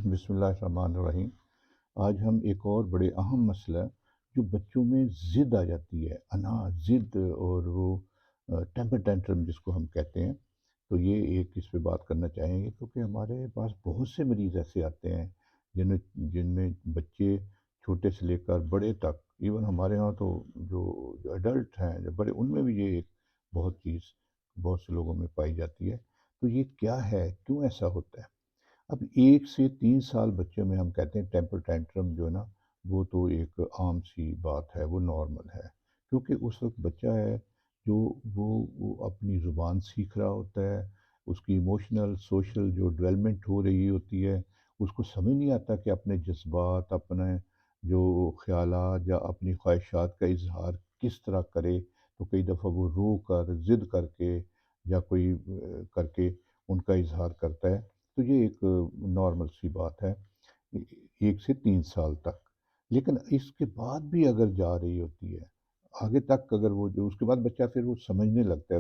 بسم اللہ الرحمن الرحیم۔ آج ہم ایک اور بڑے اہم مسئلہ جو بچوں میں ضد آ جاتی ہے، ضد، اور وہ ٹیمپر ٹینٹرم جس کو ہم کہتے ہیں، تو یہ ایک اس پہ بات کرنا چاہیں گے کیونکہ ہمارے پاس بہت سے مریض ایسے آتے ہیں جن میں بچے چھوٹے سے لے کر بڑے تک، ایون ہمارے ہاں تو جو ایڈلٹ ہیں، جو بڑے، ان میں بھی یہ ایک بہت سے لوگوں میں پائی جاتی ہے۔ تو یہ کیا ہے، کیوں ایسا ہوتا ہے؟ اب 1 سے 3 سال بچے میں ہم کہتے ہیں ٹیمپر ٹینٹرم جو ہے نا، وہ تو ایک عام سی بات ہے، وہ نارمل ہے، کیونکہ اس وقت بچہ ہے جو وہ اپنی زبان سیکھ رہا ہوتا ہے، اس کی ایموشنل سوشل جو ڈیولپمنٹ ہو رہی ہوتی ہے، اس کو سمجھ نہیں آتا کہ اپنے جذبات، اپنے جو خیالات یا اپنی خواہشات کا اظہار کس طرح کرے۔ تو کئی دفعہ وہ رو کر، ضد کر کے، یا کوئی کر کے ان کا اظہار کرتا ہے۔ تو یہ ایک نارمل سی بات ہے 1 سے 3 سال تک۔ لیکن اس کے بعد بھی اگر جا رہی ہوتی ہے آگے تک، اگر وہ جو اس کے بعد بچہ پھر وہ سمجھنے لگتا ہے،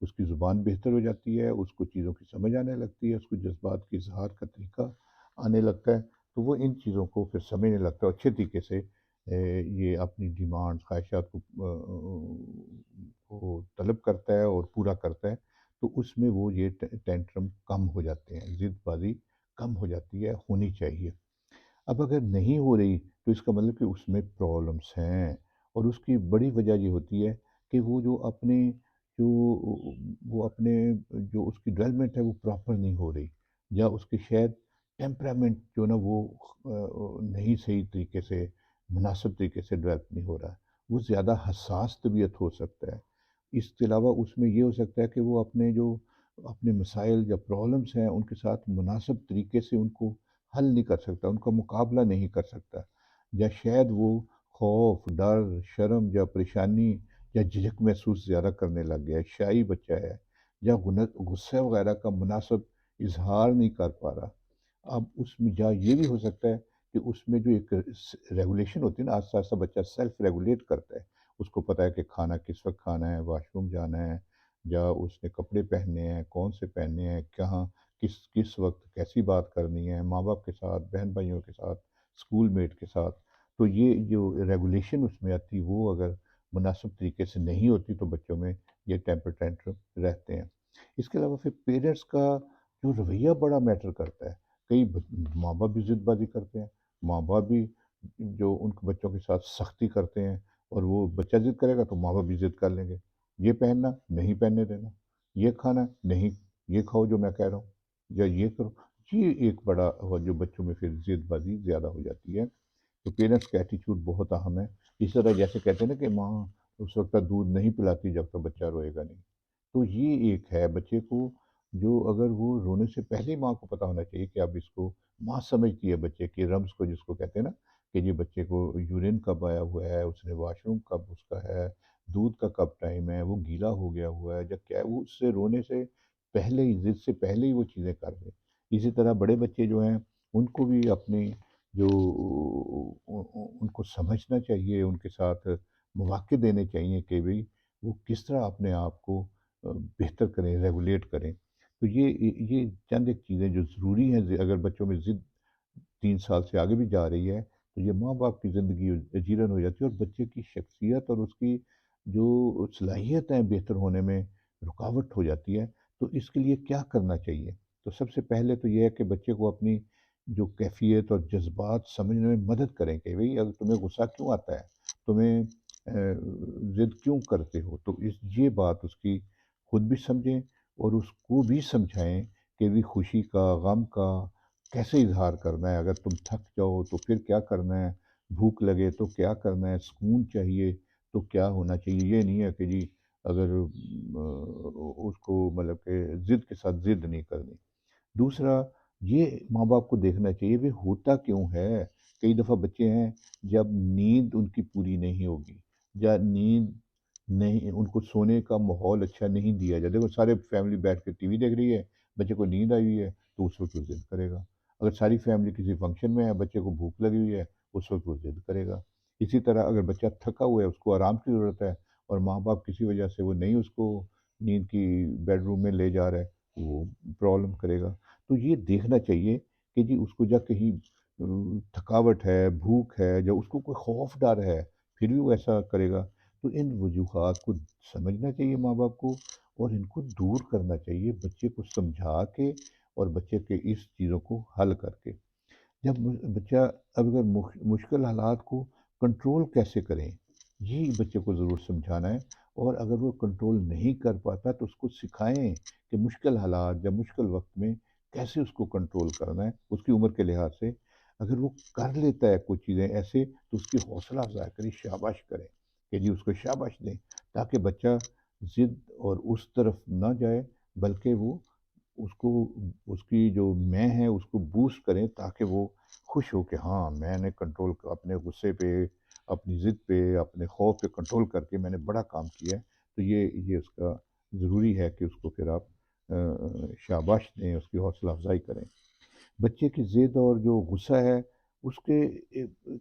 اس کی زبان بہتر ہو جاتی ہے، اس کو چیزوں کی سمجھ آنے لگتی ہے، اس کو جذبات کے اظہار کا طریقہ آنے لگتا ہے، تو وہ ان چیزوں کو پھر سمجھنے لگتا ہے، اچھے طریقے سے یہ اپنی ڈیمانڈ، خواہشات کو طلب کرتا ہے اور پورا کرتا ہے۔ تو اس میں وہ یہ ٹینٹرم کم ہو جاتے ہیں، ضد بازی کم ہو جاتی ہے، ہونی چاہیے۔ اب اگر نہیں ہو رہی تو اس کا مطلب کہ اس میں پرابلمس ہیں، اور اس کی بڑی وجہ یہ ہوتی ہے کہ جو وہ اپنے جو اس کی ڈیولپمنٹ ہے وہ پراپر نہیں ہو رہی، یا اس کے شاید ٹیمپرامنٹ جو نا وہ نہیں صحیح طریقے سے، مناسب طریقے سے ڈیولپ نہیں ہو رہا ہے، وہ زیادہ حساس طبیعت ہو سکتا ہے۔ اس کے علاوہ اس میں یہ ہو سکتا ہے کہ وہ اپنے مسائل یا پرابلمس ہیں ان کے ساتھ مناسب طریقے سے ان کو حل نہیں کر سکتا، ان کا مقابلہ نہیں کر سکتا، یا شاید وہ خوف، ڈر، شرم یا پریشانی یا جھجک محسوس زیادہ کرنے لگ گیا ہے، شائی بچہ ہے، یا غصے وغیرہ کا مناسب اظہار نہیں کر پا رہا۔ اب اس میں یا یہ بھی ہو سکتا ہے کہ اس میں جو ایک ریگولیشن ہوتی ہے نا، آہستہ آہستہ بچہ سیلف ریگولیٹ کرتا ہے، اس کو پتہ ہے کہ کھانا کس وقت کھانا ہے، واش روم جانا ہے، یا اس نے کپڑے پہننے ہیں، کون سے پہننے ہیں، کہاں، کس وقت کیسی بات کرنی ہے، ماں باپ کے ساتھ، بہن بھائیوں کے ساتھ، اسکول میٹ کے ساتھ۔ تو یہ جو ریگولیشن اس میں آتی، وہ اگر مناسب طریقے سے نہیں ہوتی تو بچوں میں یہ ٹیمپر ٹینٹرم رہتے ہیں۔ اس کے علاوہ پھر پیرنٹس کا جو رویہ بڑا میٹر کرتا ہے۔ ماں باپ بھی ضد بازی کرتے ہیں، ماں باپ بھی جو ان کے بچوں کے ساتھ سختی کرتے ہیں، اور وہ بچہ ضد کرے گا تو ماں باپ بھی ضد کر لیں گے، یہ پہننا نہیں پہننے دینا، یہ کھانا نہیں، یہ کھاؤ جو میں کہہ رہا ہوں، یا یہ کرو۔ یہ ایک بڑا جو بچوں میں پھر ضد بازی زیادہ ہو جاتی ہے۔ تو پیرنٹس کا ایٹیچیوڈ بہت اہم ہے۔ اس طرح جیسے کہتے ہیں نا کہ ماں اس وقت تک دودھ نہیں پلاتی جب تک بچہ روئے گا نہیں، تو یہ ایک ہے بچے کو، جو اگر وہ رونے سے پہلے ہی ماں کو پتہ ہونا چاہیے کہ اب اس کو، ماں سمجھتی ہے بچے کے رمز کو، جس کو کہتے ہیں نا کہ یہ بچے کو یورین کب آیا ہوا ہے، اس نے واش روم کب اس کا ہے، دودھ کا کب ٹائم ہے، وہ گیلا ہو گیا ہوا ہے یا کیا ہے، وہ اس سے رونے سے پہلے ہی، ضد سے پہلے ہی وہ چیزیں کر دیں۔ اسی طرح بڑے بچے جو ہیں ان کو بھی اپنی جو ان کو سمجھنا چاہیے، ان کے ساتھ مواقع دینے چاہیے کہ بھئی وہ کس طرح اپنے آپ کو بہتر کریں، ریگولیٹ کریں۔ تو یہ چند ایک چیزیں جو ضروری ہیں، اگر بچوں میں ضد 3 سال سے آگے بھی جا رہی ہے تو یہ ماں باپ کی زندگی اجیرن ہو جاتی ہے، اور بچے کی شخصیت اور اس کی جو صلاحیت ہیں بہتر ہونے میں رکاوٹ ہو جاتی ہے۔ تو اس کے لیے کیا کرنا چاہیے؟ تو سب سے پہلے تو یہ ہے کہ بچے کو اپنی جو کیفیت اور جذبات سمجھنے میں مدد کریں کہ بھئی اگر تمہیں غصہ کیوں آتا ہے، تمہیں ضد کیوں کرتے ہو، تو یہ بات اس کی خود بھی سمجھیں، اور اس کو بھی سمجھائیں کہ بھی خوشی کا، غم کا کیسے اظہار کرنا ہے، اگر تم تھک جاؤ تو پھر کیا کرنا ہے، بھوک لگے تو کیا کرنا ہے، سکون چاہیے تو کیا ہونا چاہیے۔ یہ نہیں ہے کہ جی اگر اس کو مطلب کہ ضد کے ساتھ ضد نہیں کرنی۔ دوسرا، یہ ماں باپ کو دیکھنا چاہیے بھی ہوتا کیوں ہے۔ کئی دفعہ بچے ہیں جب نیند ان کی پوری نہیں ہوگی، یا نیند نہیں، ان کو سونے کا ماحول اچھا نہیں دیا جائے، دیکھو سارے فیملی بیٹھ کے ٹی وی دیکھ رہی ہے، بچے کو نیند آئی ہوئی ہے تو اس وقت وہ ضد کرے گا۔ اگر ساری فیملی کسی فنکشن میں ہے، بچے کو بھوک لگی ہوئی ہے، اس وقت وہ ضد کرے گا۔ اسی طرح اگر بچہ تھکا ہوا ہے، اس کو آرام کی ضرورت ہے، اور ماں باپ کسی وجہ سے وہ نہیں اس کو نیند کی بیڈ روم میں لے جا رہے، وہ پرابلم کرے گا۔ تو یہ دیکھنا چاہیے کہ جی اس کو جا کہیں تھکاوٹ ہے، بھوک ہے، یا اس کو کوئی خوف ڈر ہے، پھر بھی وہ ایسا کرے گا۔ تو ان وجوہات کو سمجھنا چاہیے ماں باپ کو، اور ان کو دور کرنا چاہیے بچے کو سمجھا کے، اور بچے کے اس چیزوں کو حل کر کے۔ جب بچہ، اب اگر مشکل حالات کو کنٹرول کیسے کریں، یہی بچے کو ضرور سمجھانا ہے۔ اور اگر وہ کنٹرول نہیں کر پاتا تو اس کو سکھائیں کہ مشکل حالات یا مشکل وقت میں کیسے اس کو کنٹرول کرنا ہے اس کی عمر کے لحاظ سے۔ اگر وہ کر لیتا ہے کچھ چیزیں ایسے، تو اس کی حوصلہ افزائی کریں، شاباش کریں، کہ جی اس کو شاباش دیں، تاکہ بچہ ضد اور اس طرف نہ جائے، بلکہ وہ اس کو، اس کی جو میں ہے اس کو بوسٹ کریں، تاکہ وہ خوش ہو کہ ہاں میں نے کنٹرول اپنے غصے پہ، اپنی ضد پہ، اپنے خوف پہ کنٹرول کر کے میں نے بڑا کام کیا ہے۔ تو یہ اس کا ضروری ہے کہ اس کو پھر آپ شاباش دیں، اس کی حوصلہ افزائی کریں۔ بچے کی ضد اور جو غصہ ہے، اس کے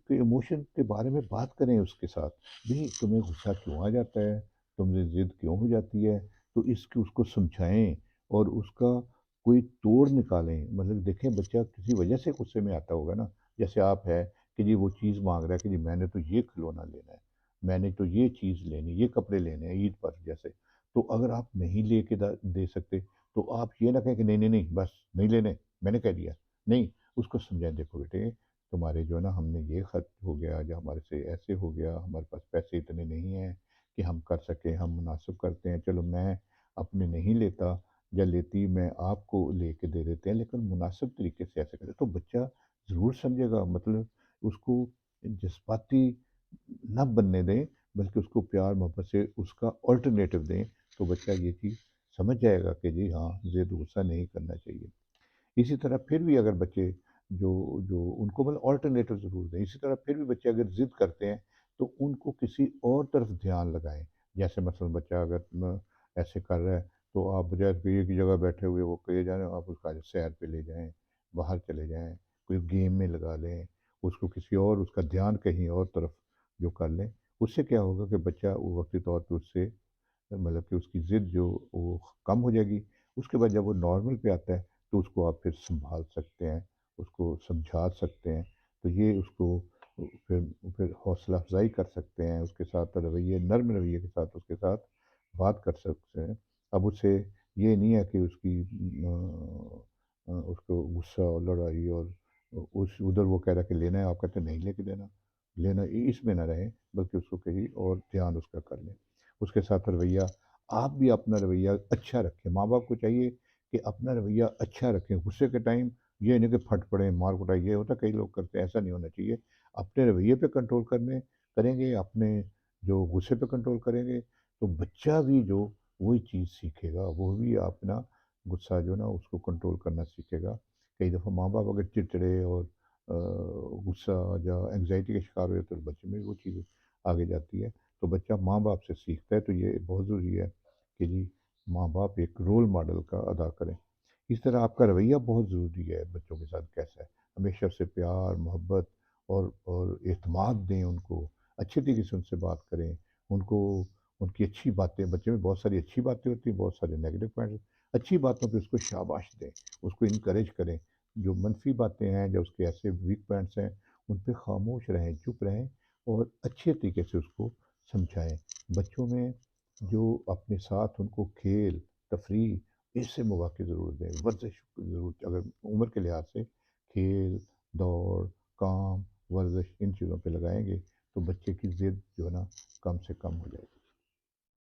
ایموشن کے بارے میں بات کریں اس کے ساتھ، بھی تمہیں غصہ کیوں آ جاتا ہے، تمہیں ضد کیوں ہو جاتی ہے، تو اس کو سمجھائیں، اور اس کا کوئی توڑ نکالیں۔ مطلب دیکھیں بچہ کسی وجہ سے غصے میں آتا ہوگا نا، جیسے آپ ہے کہ جی وہ چیز مانگ رہا ہے کہ جی میں نے تو یہ کھلونا لینا ہے، میں نے تو یہ چیز لینی، یہ کپڑے لینے ہیں عید پر جیسے، تو اگر آپ نہیں لے کے دے سکتے، تو آپ یہ نہ کہیں کہ نہیں نہیں نہیں بس نہیں لینے، میں نے کہہ دیا نہیں۔ اس کو سمجھائیں، دیکھو بیٹے تمہارے جو ہے نا، ہم نے یہ خرچ ہو گیا، یا ہمارے سے ایسے ہو گیا، ہمارے پاس پیسے اتنے نہیں ہیں کہ ہم کر سکیں، ہم مناسب کرتے ہیں، چلو میں اپنے نہیں لیتا، یا لیتی میں آپ کو لے کے دے دیتے ہیں، لیکن مناسب طریقے سے ایسے کرے تو بچہ ضرور سمجھے گا۔ مطلب اس کو جذباتی نہ بننے دیں، بلکہ اس کو پیار محبت سے اس کا آلٹرنیٹو دیں، تو بچہ یہ چیز سمجھ جائے گا کہ جی ہاں زید غصہ نہیں کرنا چاہیے۔ اسی طرح پھر بھی اگر بچے جو جو ان کو مطلب آلٹرنیٹو ضرور دیں، اسی طرح پھر بھی بچے اگر ضد کرتے ہیں تو ان کو کسی اور طرف دھیان لگائیں۔ جیسے مثلا بچہ اگر ایسے کر رہا ہے، تو آپ بجائے کہ ایک ہی جگہ بیٹھے ہوئے وہ کہے جا رہے ہیں، آپ اس کا سیر پہ لے جائیں، باہر چلے جائیں، کوئی گیم میں لگا لیں، اس کو کسی اور، اس کا دھیان کہیں اور طرف جو کر لیں۔ اس سے کیا ہوگا کہ بچہ وہ وقتی طور پہ اس سے، مطلب کہ اس کی ضد جو وہ کم ہو جائے گی۔ اس کے بعد جب وہ نارمل پہ آتا ہے، تو اس کو آپ پھر سنبھال سکتے ہیں، اس کو سمجھا سکتے ہیں، تو یہ اس کو پھر پھر حوصلہ افزائی کر سکتے ہیں، اس کے ساتھ رویے، نرم رویے کے ساتھ اس کے ساتھ بات کر سکتے ہیں۔ اب اسے یہ نہیں ہے کہ اس کی اس کو غصہ اور لڑائی، اور ادھر وہ کہہ رہا ہے کہ لینا ہے، آپ کہتے ہیں نہیں لے کے دینا، لینا اس میں نہ رہیں، بلکہ اس کو کہیں اور دھیان اس کا کر لیں۔ اس کے ساتھ رویہ، آپ بھی اپنا رویہ اچھا رکھیں، ماں باپ کو چاہیے کہ اپنا رویہ اچھا رکھیں غصے کے ٹائم۔ یہ نہیں کہ پھٹ پڑیں، مار کٹائی، یہ ہوتا ہے کئی لوگ کرتے ہیں، ایسا نہیں ہونا چاہیے۔ اپنے رویے پہ کنٹرول کریں گے، اپنے جو غصے پہ کنٹرول کریں گے، تو بچہ بھی جو وہی چیز سیکھے گا، وہ بھی اپنا غصہ جو نا اس کو کنٹرول کرنا سیکھے گا۔ کئی دفعہ ماں باپ اگر چڑچڑے اور غصہ یا انگزائٹی کا شکار ہوئے، تو بچے میں بھی وہ چیز آگے جاتی ہے۔ تو بچہ ماں باپ سے سیکھتا ہے، تو یہ بہت ضروری ہے کہ جی ماں باپ ایک رول ماڈل کا ادا کریں۔ اس طرح آپ کا رویہ بہت ضروری ہے بچوں کے ساتھ کیسا ہے، ہمیشہ سے پیار محبت اور اعتماد دیں ان کو، اچھے طریقے سے ان سے بات کریں، ان کو ان کی اچھی باتیں، بچے میں بہت ساری اچھی باتیں ہوتی ہیں، بہت سارے نیگیٹو پوائنٹس، اچھی باتوں پہ اس کو شاباش دیں، اس کو انکریج کریں۔ جو منفی باتیں ہیں، جو اس کے ایسے ویک پوائنٹس ہیں، ان پہ خاموش رہیں، چپ رہیں، اور اچھے طریقے سے اس کو سمجھائیں۔ بچوں میں جو اپنے ساتھ ان کو کھیل تفریح، اس سے مواقع ضرور دیں، ورزش ضرور، اگر عمر کے لحاظ سے کھیل دوڑ کام ورزش ان چیزوں پہ لگائیں گے، تو بچے کی ضد جو ہے نا کم سے کم ہو جائے گی۔